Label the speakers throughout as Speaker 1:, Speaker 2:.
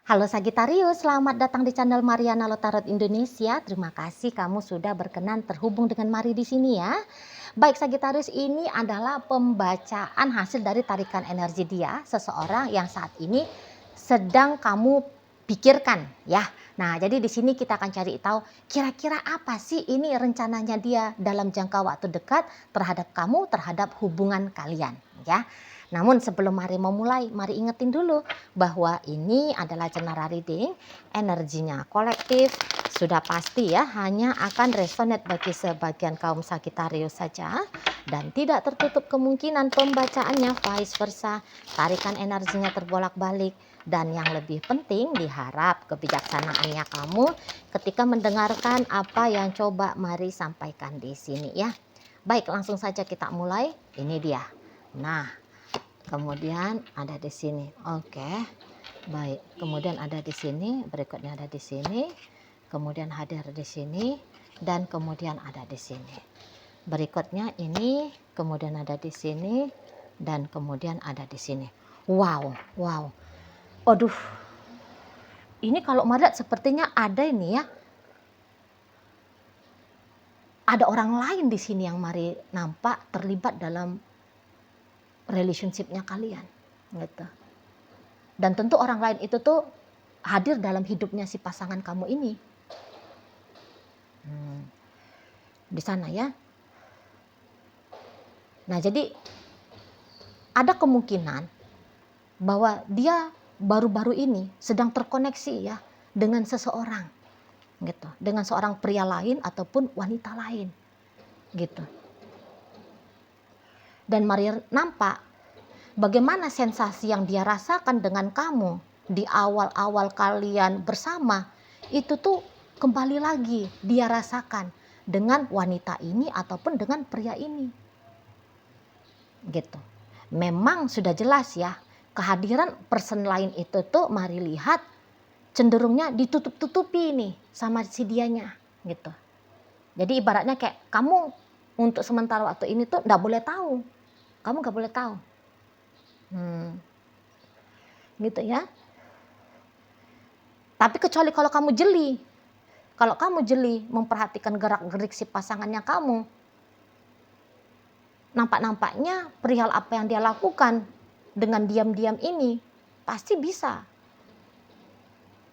Speaker 1: Halo Sagitarius, selamat datang di channel Mariana Lotarot Indonesia. Terima kasih kamu sudah berkenan terhubung dengan Mari di sini ya. Baik Sagitarius, ini adalah pembacaan hasil dari tarikan energi dia, seseorang yang saat ini sedang kamu pikirkan ya. Nah, jadi di sini kita akan cari tahu kira-kira apa sih ini rencananya dia dalam jangka waktu dekat terhadap kamu, terhadap hubungan kalian ya. Namun sebelum Mari memulai, mari ingetin dulu bahwa ini adalah general reading, energinya kolektif, sudah pasti ya, hanya akan resonate bagi sebagian kaum Sagitarius saja dan tidak tertutup kemungkinan pembacaannya vice versa, tarikan energinya terbolak-balik, dan yang lebih penting diharap kebijaksanaannya kamu ketika mendengarkan apa yang coba Mari sampaikan di sini ya. Baik, langsung saja kita mulai. Ini dia. Nah, kemudian ada di sini. Oke. Baik, kemudian ada di sini, berikutnya ada di sini, kemudian hadir di sini, dan kemudian ada di sini. Berikutnya ini, kemudian ada di sini, dan kemudian ada di sini. Wow, wow. Aduh, ini kalau melihat sepertinya ada ini ya. Ada orang lain di sini yang Mari nampak terlibat dalam relationship-nya kalian, gitu. Dan tentu orang lain itu tuh hadir dalam hidupnya si pasangan kamu ini. Di sana ya. Nah, jadi ada kemungkinan bahwa dia baru-baru ini sedang terkoneksi ya dengan seseorang gitu, dengan seorang pria lain ataupun wanita lain gitu. Dan Mari nampak bagaimana sensasi yang dia rasakan dengan kamu di awal-awal kalian bersama itu tuh kembali lagi dia rasakan dengan wanita ini ataupun dengan pria ini. Gitu. Memang sudah jelas ya, kehadiran person lain itu tuh Mari lihat cenderungnya ditutup-tutupi nih sama si dianya gitu. Jadi ibaratnya kayak kamu untuk sementara waktu ini tuh nggak boleh tahu. Kamu nggak boleh tahu. Gitu ya. Tapi kecuali kalau kamu jeli. Kalau kamu jeli memperhatikan gerak-gerik si pasangannya kamu, nampak-nampaknya perihal apa yang dia lakukan dengan diam-diam ini pasti bisa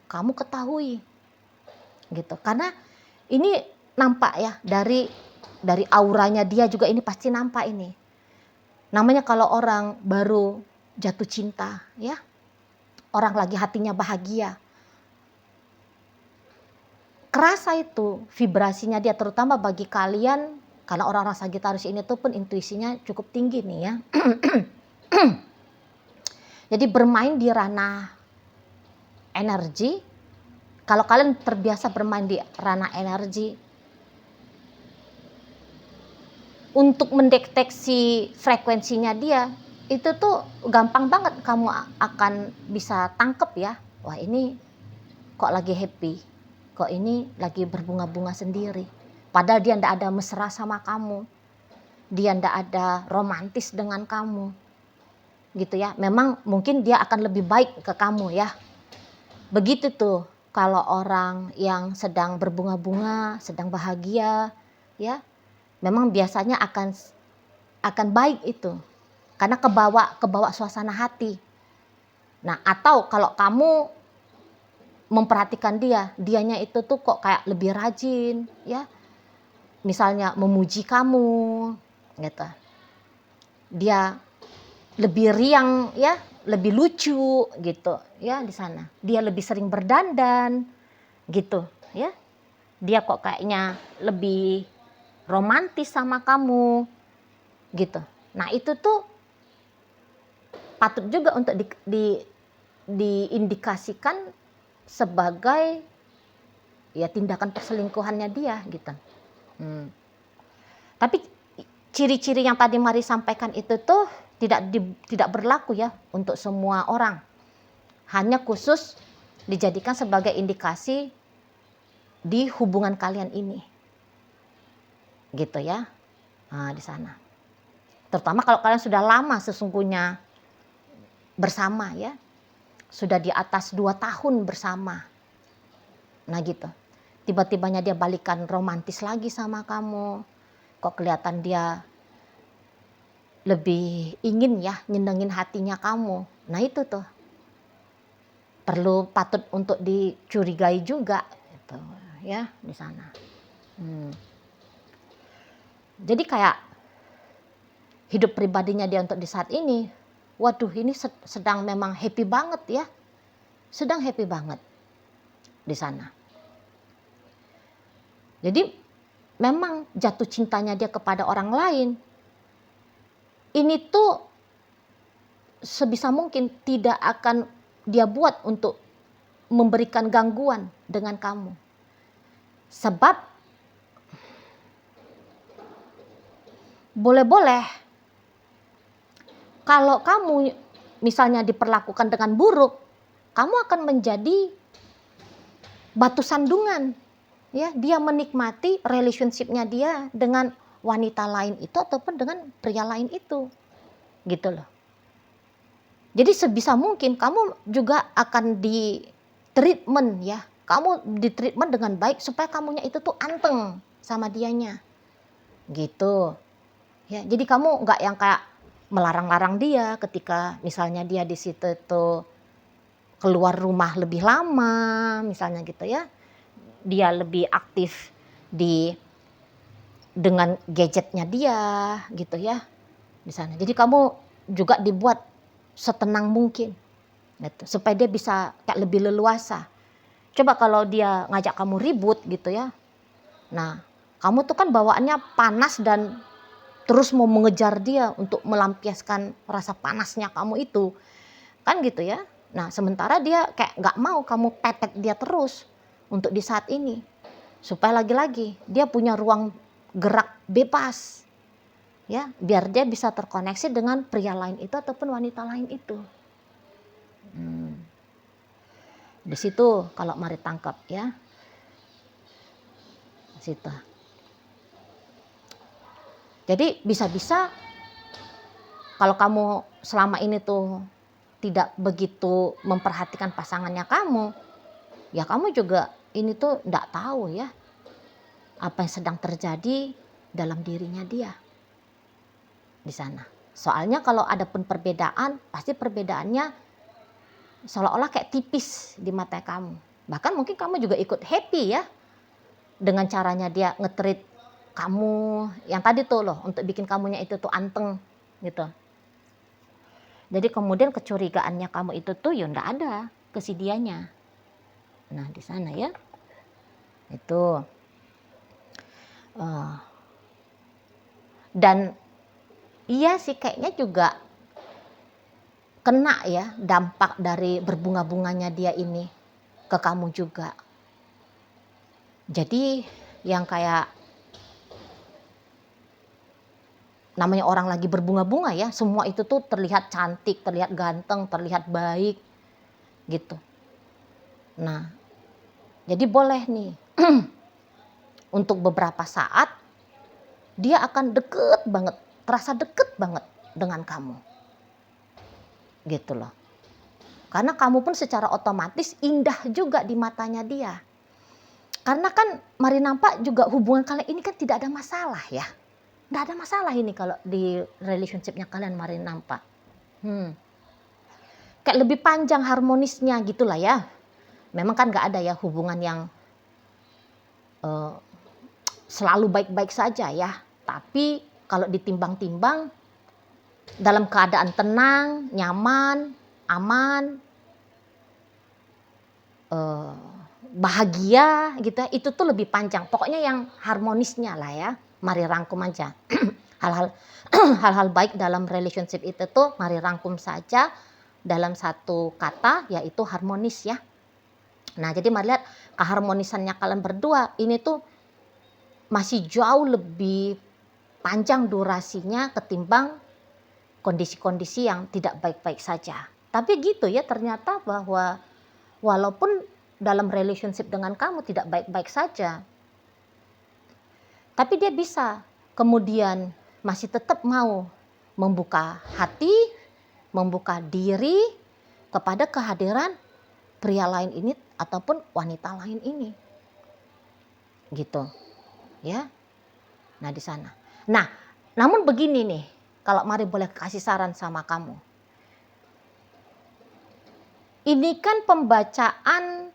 Speaker 1: kamu ketahui gitu. Karena ini nampak ya dari auranya dia juga, ini pasti nampak ini. Namanya kalau orang baru jatuh cinta ya, orang lagi hatinya bahagia, kerasa itu vibrasinya dia, terutama bagi kalian karena orang-orang Sagitarius ini tuh pun intuisinya cukup tinggi nih ya. Jadi bermain di ranah energi, kalau kalian terbiasa bermain di ranah energi, untuk mendeteksi frekuensinya dia, itu tuh gampang banget kamu akan bisa tangkep ya. Wah, ini kok lagi happy, kok ini lagi berbunga-bunga sendiri. Padahal dia ndak ada mesra sama kamu, dia ndak ada romantis dengan kamu, gitu ya. Memang mungkin dia akan lebih baik ke kamu ya. Begitu tuh kalau orang yang sedang berbunga-bunga, sedang bahagia, ya, memang biasanya akan baik itu, karena kebawa suasana hati. Nah, atau kalau kamu memperhatikan dianya itu tuh kok kayak lebih rajin, ya, misalnya memuji kamu, gitu. Dia lebih riang, ya, lebih lucu, gitu, ya di sana. Dia lebih sering berdandan, gitu, ya. Dia kok kayaknya lebih romantis sama kamu, gitu. Nah, itu tuh patut juga untuk diindikasikan sebagai ya tindakan perselingkuhannya dia gitu. Tapi ciri-ciri yang tadi Mari sampaikan itu tuh tidak berlaku ya untuk semua orang. Hanya khusus dijadikan sebagai indikasi di hubungan kalian ini. Gitu ya. Nah, di sana. Terutama kalau kalian sudah lama sesungguhnya bersama ya. sudah di atas 2 tahun bersama. Nah gitu. Tiba-tibanya dia balikan romantis lagi sama kamu. Kok kelihatan dia lebih ingin ya nyenengin hatinya kamu. Nah itu tuh perlu patut untuk dicurigai juga gitu ya di sana. Jadi kayak hidup pribadinya dia untuk di saat ini, waduh ini sedang memang happy banget ya. Sedang happy banget di sana. Jadi memang jatuh cintanya dia kepada orang lain ini tuh sebisa mungkin tidak akan dia buat untuk memberikan gangguan dengan kamu. Sebab boleh-boleh kalau kamu misalnya diperlakukan dengan buruk, kamu akan menjadi batu sandungan. Ya, dia menikmati relationship-nya dia dengan wanita lain itu ataupun dengan pria lain itu. Gitu loh. Jadi sebisa mungkin kamu juga akan di treatment ya. Kamu di treatment dengan baik supaya kamunya itu tuh anteng sama dianya. Gitu. Ya, jadi kamu nggak yang kayak melarang-larang dia ketika misalnya dia di situ tuh keluar rumah lebih lama misalnya gitu ya. Dia lebih aktif dengan gadgetnya dia gitu ya di sana. Jadi kamu juga dibuat setenang mungkin gitu, supaya dia bisa kayak lebih leluasa. Coba kalau dia ngajak kamu ribut gitu ya. Nah, kamu tuh kan bawaannya panas dan terus mau mengejar dia untuk melampiaskan rasa panasnya kamu itu. Kan gitu ya. Nah, sementara dia kayak gak mau kamu pepet dia terus untuk di saat ini. Supaya lagi-lagi dia punya ruang gerak bebas. Ya, biar dia bisa terkoneksi dengan pria lain itu ataupun wanita lain itu. Di situ kalau mari tangkap ya. Di situ. Jadi bisa-bisa kalau kamu selama ini tuh tidak begitu memperhatikan pasangannya kamu, ya kamu juga ini tuh enggak tahu ya apa yang sedang terjadi dalam dirinya dia di sana. Soalnya kalau ada pun perbedaan, pasti perbedaannya seolah-olah kayak tipis di mata kamu. Bahkan mungkin kamu juga ikut happy ya dengan caranya dia nge-treat kamu yang tadi tuh loh, untuk bikin kamunya itu tuh anteng gitu. Jadi kemudian kecurigaannya kamu itu tuh ya enggak ada ke si dianya. Nah di sana ya itu dan iya sih kayaknya juga kena ya dampak dari berbunga-bunganya dia ini ke kamu juga. Jadi yang kayak namanya orang lagi berbunga-bunga ya, semua itu tuh terlihat cantik, terlihat ganteng, terlihat baik gitu. Nah, jadi boleh nih untuk beberapa saat dia akan deket banget, terasa deket banget dengan kamu. Gitu loh. Karena kamu pun secara otomatis indah juga di matanya dia. Karena kan mari nampak juga hubungan kalian ini kan tidak ada masalah ya. Nggak ada masalah ini kalau di relationshipnya kalian mari nampak. Kayak lebih panjang harmonisnya gitulah ya. Memang kan nggak ada ya hubungan yang selalu baik-baik saja ya. Tapi kalau ditimbang-timbang dalam keadaan tenang, nyaman, aman, bahagia gitu ya, itu tuh lebih panjang. Pokoknya yang harmonisnya lah ya. Mari rangkum aja. Hal-hal baik dalam relationship itu tuh mari rangkum saja dalam satu kata yaitu harmonis ya. Nah jadi mari lihat keharmonisannya kalian berdua ini tuh masih jauh lebih panjang durasinya ketimbang kondisi-kondisi yang tidak baik-baik saja. Tapi gitu ya ternyata bahwa walaupun dalam relationship dengan kamu tidak baik-baik saja, tapi dia bisa kemudian masih tetap mau membuka hati, membuka diri, kepada kehadiran pria lain ini ataupun wanita lain ini. Gitu. Ya. Nah, di sana. Nah, namun begini nih, kalau Mari boleh kasih saran sama kamu. Ini kan pembacaan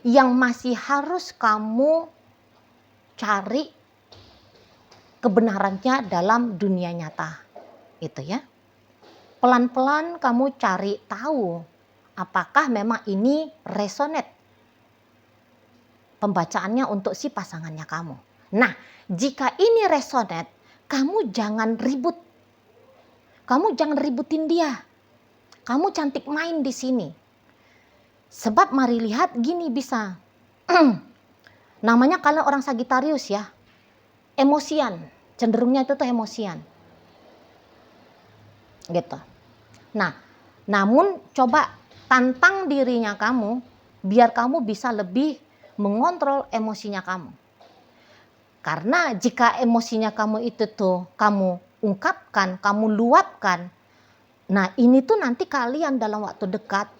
Speaker 1: yang masih harus kamu cari kebenarannya dalam dunia nyata. Itu ya. Pelan-pelan kamu cari tahu apakah memang ini resonate pembacaannya untuk si pasangannya kamu. Nah, jika ini resonate, kamu jangan ribut. Kamu jangan ributin dia. Kamu cantik main di sini. Sebab Mari lihat gini bisa. Namanya kalian orang Sagitarius ya. Emosian. Cenderungnya itu tuh emosian. Gitu. Nah, namun coba tantang dirinya kamu biar kamu bisa lebih mengontrol emosinya kamu. Karena jika emosinya kamu itu tuh kamu ungkapkan, kamu luapkan, nah ini tuh nanti kalian dalam waktu dekat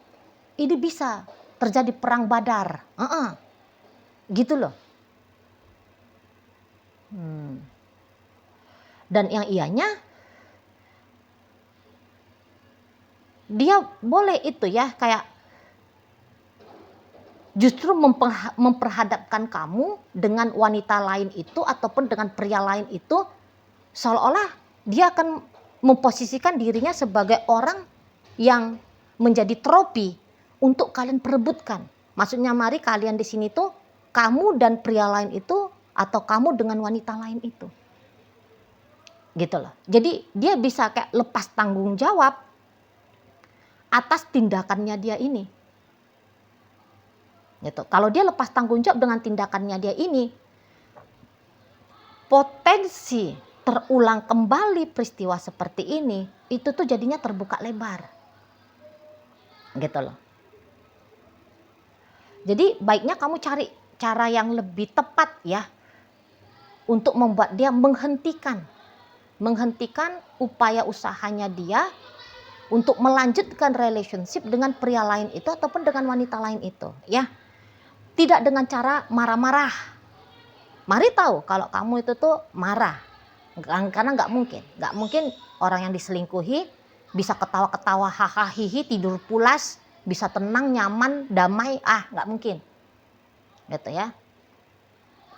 Speaker 1: ini bisa terjadi perang badar. Gitu loh. Dan yang ianya dia boleh itu ya kayak justru memperhadapkan kamu dengan wanita lain itu ataupun dengan pria lain itu seolah-olah dia akan memposisikan dirinya sebagai orang yang menjadi trofi untuk kalian perebutkan. Maksudnya Mari kalian di sini tuh kamu dan pria lain itu atau kamu dengan wanita lain itu. Gitu loh. Jadi dia bisa kayak lepas tanggung jawab atas tindakannya dia ini. Gitu. Kalau dia lepas tanggung jawab dengan tindakannya dia ini, potensi terulang kembali peristiwa seperti ini, itu tuh jadinya terbuka lebar. Gitu loh. Jadi baiknya kamu cari cara yang lebih tepat ya, untuk membuat dia menghentikan upaya usahanya dia untuk melanjutkan relationship dengan pria lain itu ataupun dengan wanita lain itu ya. Tidak dengan cara marah-marah. Mari tahu kalau kamu itu tuh marah. Karena nggak mungkin orang yang diselingkuhi bisa ketawa-ketawa hahaha hihi tidur pulas, bisa tenang, nyaman, damai, nggak mungkin. Gitu ya.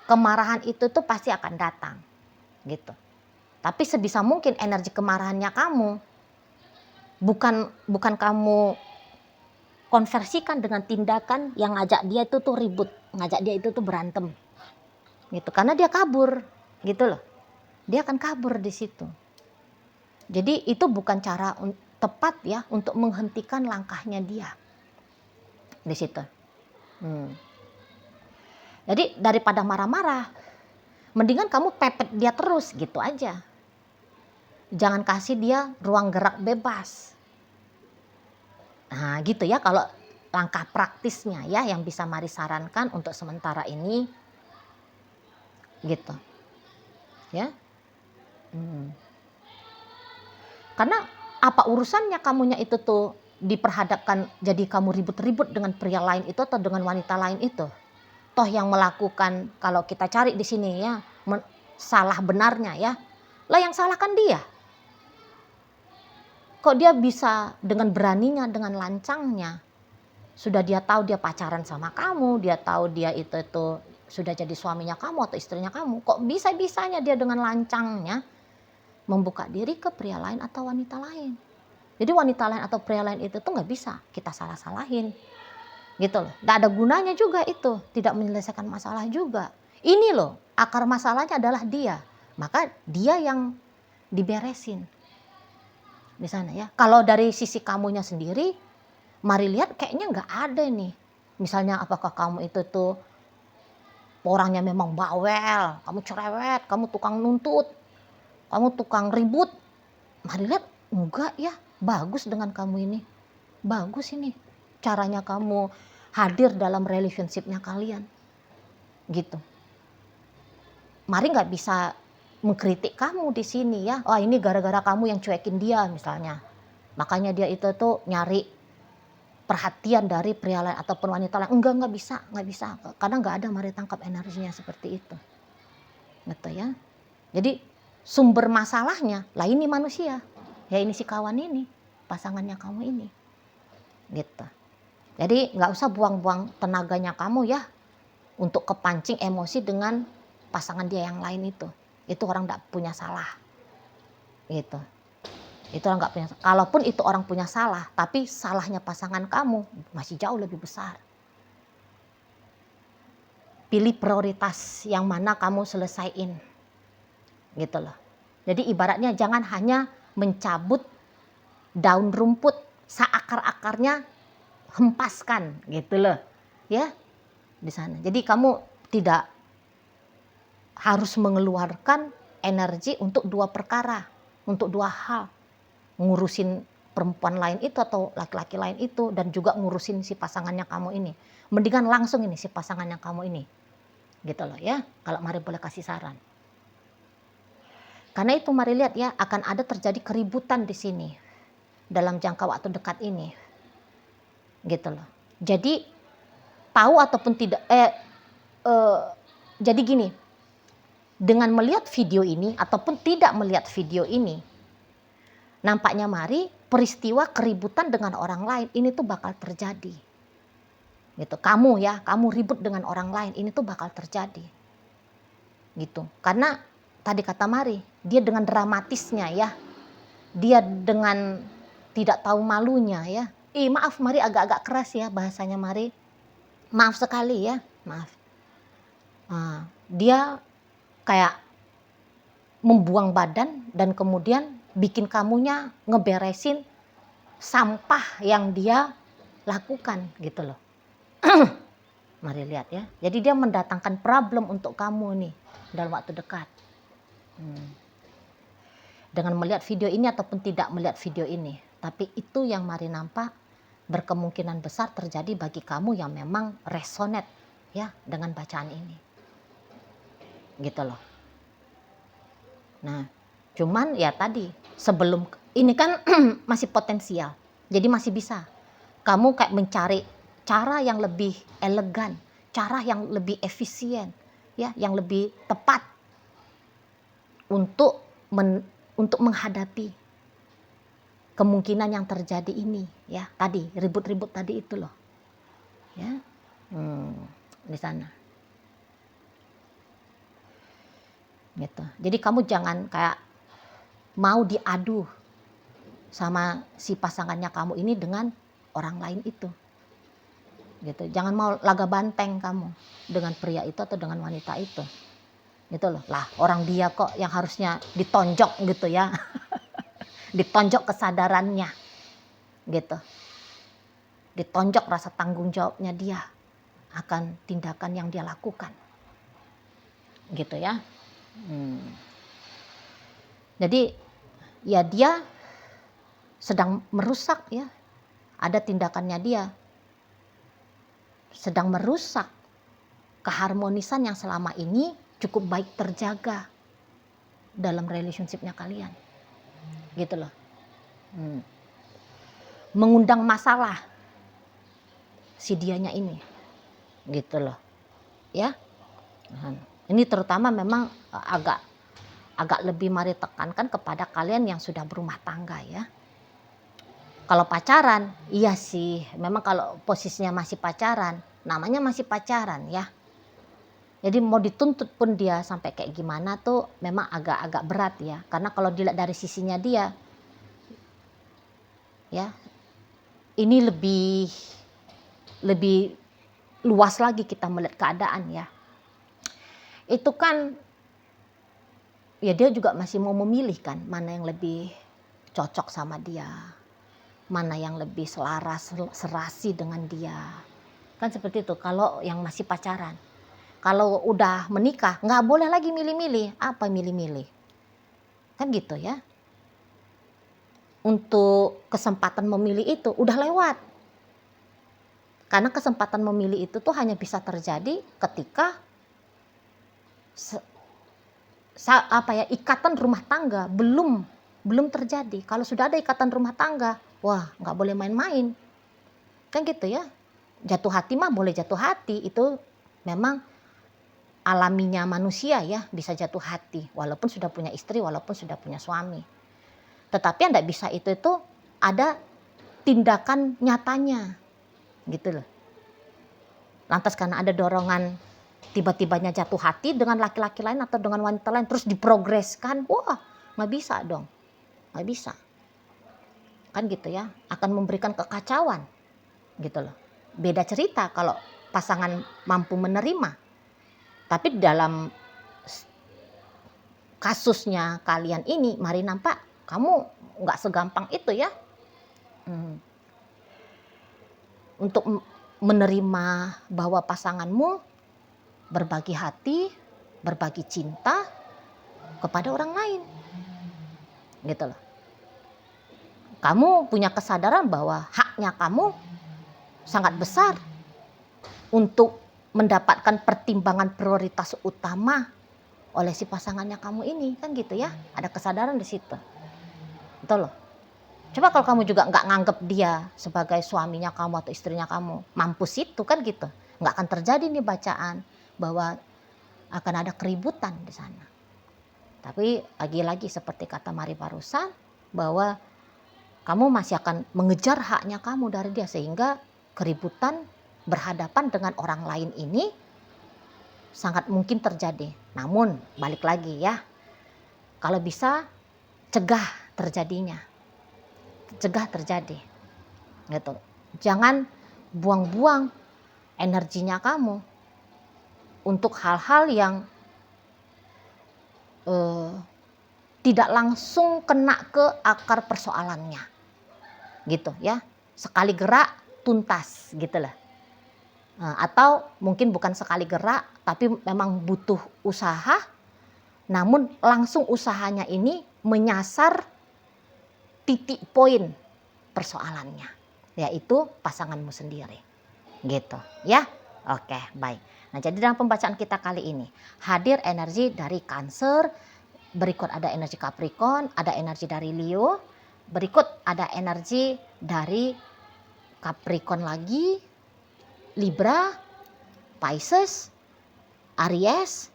Speaker 1: Kemarahan itu tuh pasti akan datang. Gitu. Tapi sebisa mungkin energi kemarahannya kamu bukan kamu konversikan dengan tindakan yang ngajak dia itu tuh ribut, ngajak dia itu tuh berantem. Gitu. Karena dia kabur, gitu loh. Dia akan kabur di situ. Jadi itu bukan cara tepat ya untuk menghentikan langkahnya dia. Di situ. Jadi daripada marah-marah, mendingan kamu pepet dia terus gitu aja. Jangan kasih dia ruang gerak bebas. Nah gitu ya kalau langkah praktisnya ya yang bisa Mari sarankan untuk sementara ini. Gitu. Ya. Karena apa urusannya kamunya itu tuh diperhadapkan jadi kamu ribut-ribut dengan pria lain itu atau dengan wanita lain itu. Toh yang melakukan kalau kita cari di sini ya salah benarnya ya. Lah yang salah kan dia. Kok dia bisa dengan beraninya, dengan lancangnya, sudah dia tahu dia pacaran sama kamu, dia tahu dia itu sudah jadi suaminya kamu atau istrinya kamu, kok bisa-bisanya dia dengan lancangnya membuka diri ke pria lain atau wanita lain. Jadi wanita lain atau pria lain itu tuh nggak bisa kita salah-salahin, gitu loh. Nggak ada gunanya juga itu, tidak menyelesaikan masalah juga. Ini loh akar masalahnya adalah dia, maka dia yang diberesin. Di sana ya. Kalau dari sisi kamunya sendiri, Mari lihat kayaknya nggak ada nih. Misalnya apakah kamu itu tuh orangnya memang bawel, kamu cerewet, kamu tukang nuntut, kamu tukang ribut. Mari lihat enggak ya, bagus dengan kamu ini. Bagus ini caranya kamu hadir dalam relationship-nya kalian. Gitu. Mari nggak bisa mengkritik kamu di sini ya. Oh ini gara-gara kamu yang cuekin dia misalnya. Makanya dia itu tuh nyari perhatian dari pria lain ataupun wanita lain. Nggak bisa. Karena nggak ada mari tangkap energinya seperti itu. Gitu ya. Jadi sumber masalahnya lah ini manusia. Ya ini si kawan ini, pasangannya kamu ini. Gitu. Jadi nggak usah buang-buang tenaganya kamu ya untuk kepancing emosi dengan pasangan dia yang lain itu. Itu orang nggak punya salah. Gitu. Itu orang nggak punya. Kalaupun itu orang punya salah, tapi salahnya pasangan kamu masih jauh lebih besar. Pilih prioritas yang mana kamu selesaiin, gitu loh. Jadi ibaratnya jangan hanya mencabut daun rumput, seakar-akarnya hempaskan, gitu loh, ya di sana. Jadi kamu tidak harus mengeluarkan energi untuk dua perkara, untuk dua hal. Ngurusin perempuan lain itu atau laki-laki lain itu dan juga ngurusin si pasangannya kamu ini. Mendingan langsung ini si pasangannya kamu ini. Gitu loh ya. Kalau mari boleh kasih saran. Karena itu mari lihat ya, akan ada terjadi keributan di sini dalam jangka waktu dekat ini. Gitu loh. Jadi tahu ataupun tidak jadi gini. Dengan melihat video ini ataupun tidak melihat video ini, nampaknya mari peristiwa keributan dengan orang lain ini tuh bakal terjadi. Gitu. Kamu ribut dengan orang lain ini tuh bakal terjadi. Gitu. Karena tadi kata Mari, dia dengan dramatisnya ya. Dia dengan tidak tahu malunya ya. Maaf Mari agak-agak keras ya bahasanya Mari. Maaf sekali ya, maaf. Dia kayak membuang badan dan kemudian bikin kamunya ngeberesin sampah yang dia lakukan gitu loh. Mari lihat ya. Jadi dia mendatangkan problem untuk kamu nih dalam waktu dekat. Dengan melihat video ini ataupun tidak melihat video ini. Tapi itu yang mari nampak berkemungkinan besar terjadi bagi kamu yang memang resonate ya dengan bacaan ini. Gitu loh. Nah, cuman ya tadi sebelum ini kan masih potensial. Jadi masih bisa. Kamu kayak mencari cara yang lebih elegan, cara yang lebih efisien, ya, yang lebih tepat untuk menghadapi kemungkinan yang terjadi ini, ya. Tadi ribut-ribut tadi itu loh, ya, di sana. Gitu. Jadi kamu jangan kayak mau diadu sama si pasangannya kamu ini dengan orang lain itu. Gitu. Jangan mau laga banteng kamu dengan pria itu atau dengan wanita itu. Gitu loh. Lah, orang dia kok yang harusnya ditonjok gitu ya. Ditonjok kesadarannya. Gitu. Ditonjok rasa tanggung jawabnya dia akan tindakan yang dia lakukan. Gitu ya. Jadi ya dia sedang merusak ya. Ada tindakannya dia sedang merusak keharmonisan yang selama ini cukup baik terjaga dalam relationship-nya kalian. Gitu loh. Mengundang masalah si dianya ini. Gitu loh. Ya. Ini terutama memang agak lebih mari tekankan kepada kalian yang sudah berumah tangga ya. Kalau pacaran, iya sih. Memang kalau posisinya masih pacaran, namanya masih pacaran ya. Jadi mau dituntut pun dia sampai kayak gimana tuh memang agak-agak berat ya. Karena kalau dilihat dari sisinya dia, ya, ini lebih luas lagi kita melihat keadaan ya. Itu kan, ya dia juga masih mau memilih kan mana yang lebih cocok sama dia. Mana yang lebih selaras, serasi dengan dia. Kan seperti itu kalau yang masih pacaran. Kalau udah menikah, nggak boleh lagi milih-milih. Apa milih-milih? Kan gitu ya. Untuk kesempatan memilih itu udah lewat. Karena kesempatan memilih itu tuh hanya bisa terjadi ketika ikatan rumah tangga belum belum terjadi. Kalau sudah ada ikatan rumah tangga, wah nggak boleh main-main. Kan gitu ya. Jatuh hati mah boleh jatuh hati, itu memang alaminya manusia ya, bisa jatuh hati walaupun sudah punya istri, walaupun sudah punya suami. Tetapi yang nggak bisa itu ada tindakan nyatanya gitu loh. Lantas karena ada dorongan tiba-tibanya jatuh hati dengan laki-laki lain atau dengan wanita lain terus diprogreskan, wah nggak bisa dong, nggak bisa. Kan gitu ya, akan memberikan kekacauan gitu loh. Beda cerita kalau pasangan mampu menerima. Tapi dalam kasusnya kalian ini, mari nampak kamu nggak segampang itu ya. Untuk menerima bahwa pasanganmu berbagi hati, berbagi cinta kepada orang lain. Gitu loh. Kamu punya kesadaran bahwa haknya kamu sangat besar untuk mendapatkan pertimbangan prioritas utama oleh si pasangannya kamu ini, kan gitu ya. Ada kesadaran di situ. Betul loh. Coba kalau kamu juga nggak nganggep dia sebagai suaminya kamu atau istrinya kamu, mampus itu kan gitu. Nggak akan terjadi nih bacaan bahwa akan ada keributan di sana. Tapi lagi-lagi seperti kata Mari barusan, bahwa kamu masih akan mengejar haknya kamu dari dia, sehingga keributan berhadapan dengan orang lain ini sangat mungkin terjadi. Namun balik lagi ya, kalau bisa cegah terjadinya, cegah terjadi gitu. Jangan buang-buang energinya kamu untuk hal-hal yang tidak langsung kena ke akar persoalannya gitu ya. Sekali gerak tuntas gitu lah. Atau mungkin bukan sekali gerak tapi memang butuh usaha, namun langsung usahanya ini menyasar titik poin persoalannya, yaitu pasanganmu sendiri gitu ya. Oke, baik. Nah, jadi dalam pembacaan kita kali ini hadir energi dari Cancer, berikut ada energi Capricorn, ada energi dari Leo, berikut ada energi dari Capricorn lagi, Libra, Pisces, Aries,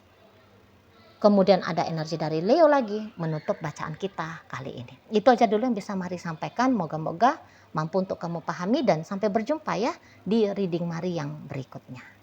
Speaker 1: kemudian ada energi dari Leo lagi menutup bacaan kita kali ini. Itu aja dulu yang bisa Mari sampaikan, moga-moga mampu untuk kamu pahami, dan sampai berjumpa ya di reading Mari yang berikutnya.